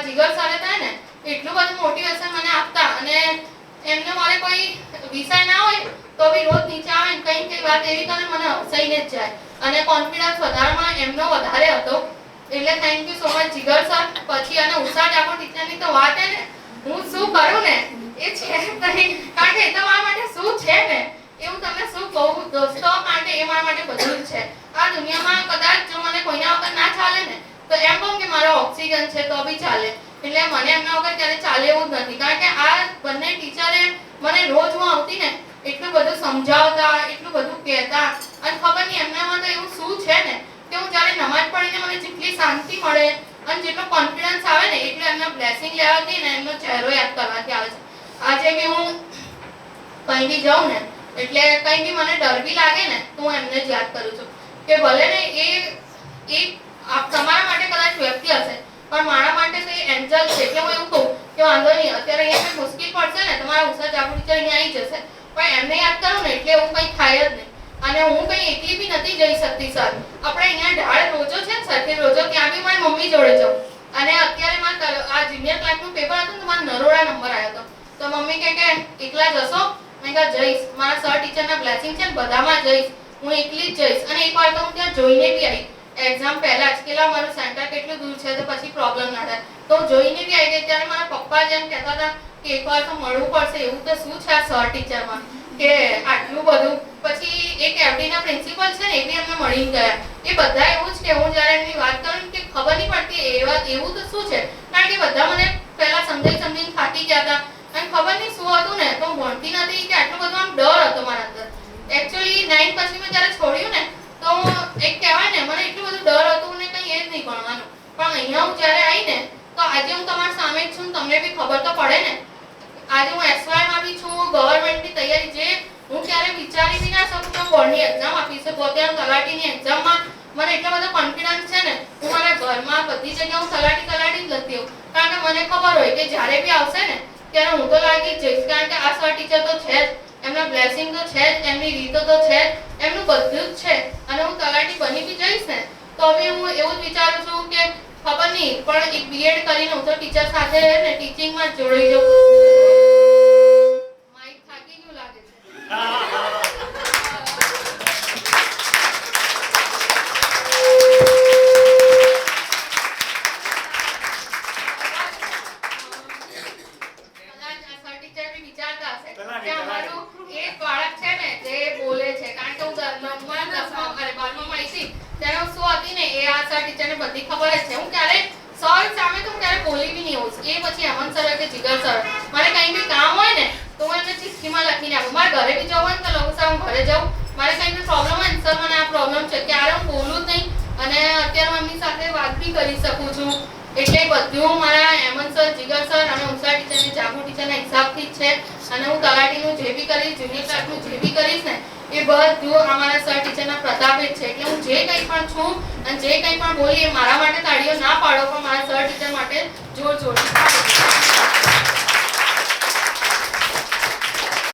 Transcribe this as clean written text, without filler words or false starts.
જીગર સરે થાય ને એટલું બધું મોટિવેશન મને આપતા અને એમને મારે કોઈ વિષય ના હોય તો બી રોજ નીચે આવે ને કઈ વાત એવી કરે મને હસાઈને જ જાય અને કોન્ફિડન્સ વધારવામાં એમનો વધારે હતો એટલે thank you so much Jigar sir. પછી અને ઉષા ડાકોર ટીચરની તો વાત હે ને હું શું કરું ને એ છે નહીં કારણ કે એ તો મારા માટે શું છે ને એવું તમને શું કહું દોસ્તો માટે એ મારા માટે બધું જ છે. આ દુનિયામાં કદાચ જો મને કોઈના વગર ના ચાલે ને તો એમ કહું કે મારો ઓક્સિજન છે તો બી ચાલે એટલે મને એમના વગર ક્યારે ચાલે એવું જ નથી કારણ કે આ બંને ટીચરે મને રોજ હું આવતી ને એટલું બધું સમજાવતા એટલું બધું કહેતા અને ખબર નહીં એમનામાં તો એવું શું છે ને કે હું જ્યારે નમાજ પઢીને મને જેટલી શાંતિ મળે અને જેટલો કોન્ફિડન્સ આવે ને એટલું એમના બ્લેસિંગ લેવાથી ને એમનો ચહેરો યાદ કરવાથી આવે છે. આજે બી હું કંઈ બી જાઉં ને એટલે કંઈ બી મને ડર બી લાગે ને તો હું એમને જ યાદ કરું છું કે ભલે ને એ તમારા માટે કદાચ વ્યક્તિ હશે પણ મારા માટે તો એ એન્જલ છે. એટલે હું એવું કહું કે વાંધો નહીં અત્યારે અહીંયા કંઈ મુશ્કેલ પડશે ને તમારા ઉષા ડાકોર ટીચર અહીંયા આવી જશે પણ એમને યાદ કરું ને એટલે એવું કંઈ થાય જ નહીં અને હું કંઈ એકલી બી નથી જઈ શકતી સર. આપણે અહીંયા ઢાળ રોજો છે ને સરખેજ રોજો ત્યાં બી મારી મમ્મી જોડે જાઉં અને અત્યારે મારા આ જુનિયર ક્લાસનું પેપર હતું ને મારો નરોડા નંબર આવ્યો હતો તો મમ્મી કે એકલા જશો મેં કહ્યું જઈશ મારા સર ટીચરના બ્લેસિંગ છે ને બધામાં જઈશ હું એકલી જ જઈશ. અને એક વાર તો હું ત્યાં જોઈને બી આવી એક્ઝામ પહેલા જ કે મારું સેન્ટર કેટલું દૂર છે તો પછી પ્રોબ્લેમ ના થાય તો જોઈને બી આવી ગઈ. ત્યારે મારા પપ્પા જેમ કહેતા હતા કે એકવાર તો મળવું પડશે એવું તો શું છે આ સર ટીચરમાં કે આટલું બધું. પછી એક એફડીના પ્રિન્સિપલ છે ને એ બી અમને મળીને ગયા એ બધા એવું જ કે હું જ્યારે એમની વાત કરું કે ખબર નહીં પડતી એવું તો શું છે કારણ કે બધા મને પહેલા સમજીને થાકી ગયા હતા અને ખબર નહીં શું હતું ને તો ભણતી નથી કે આટલું બધું આમ ડર હતો મારા અંદર. એકચ્યુઅલી 9 પછી મેં જ્યારે છોડ્યું ને તો એક કહેવાય ને મને એટલું બધું ડર હતું ને કંઈ એ જ નહીં ભણવાનું પણ અહીંયા હું જ્યારે આવી ને તો આજે હું તમારી સામે જ છું તમને બી ખબર તો પડે ને આજે હું એસવાયમાં બી છું ગવર્મેન્ટની તૈયારી જે હું ક્યારે વિચારી બી ના શકું કે બોર્ડની એક્ઝામ આપી શકું. અત્યારે તલાટીની એક્ઝામમાં મને એટલો બધો કોન્ફિડન્સ છે ને હું મારા ઘરમાં બધી જગ્યાએ હું તલાટી જ લખતી હોઉં કારણ કે મને ખબર હોય કે જ્યારે બી આવશે ને ત્યારે હું તો લાગી જ જઈશ કારણ કે આ સર ટીચર તો છે જ એમના બ્લેસિંગ તો છે જ એમની રીતો તો છે જ એમનું બધું જ છે અને હું તલાટી બની બી જઈશ ને તો બી હું એવું જ વિચારું છું કે ખબર નહીં પણ એક બીએડ કરીને હું તો ટીચર સાથે ને ટીચિંગમાં જોડાઈ જાઉં. માઈક થાકી ગયું લાગે છે. બધી ખબર જ છે હું ક્યારે સર સામે તો ક્યારે બોલી બી નહીં હોઉં. એ પછી હેમંત સર કે જીગર સર મારે કંઈ બી કામ હોય ને તો હું એમને ચિઠ્ઠીમાં લખીને આપું. મારે ઘરે બી જવું હોય ને તો લખું સર હું ઘરે જાઉં મારે કંઈ બી પ્રોબ્લેમ હોય ને સર મને આ પ્રોબ્લેમ છે ક્યારે હું બોલું જ નહીં અને અત્યારે હું એમની સાથે વાત બી કરી શકું છું. એટલે બધું મારા હેમંત સર જીગર સર અને ઉષા ટીચરની જાગુ ટીચરના હિસાબથી જ છે અને હું તલાટીનું જે બી કરીશ જુનિયર ક્લાસનું જે બી કરીશ ને એ બધું અમારા સર ટીચરના પ્રતાપે જ છે. એટલે હું જે કંઈ પણ છું અને જે કંઈ પણ બોલી એ મારા માટે તાળીઓ ના પાડો પણ મારા સર ટીચર માટે જોર જોરથી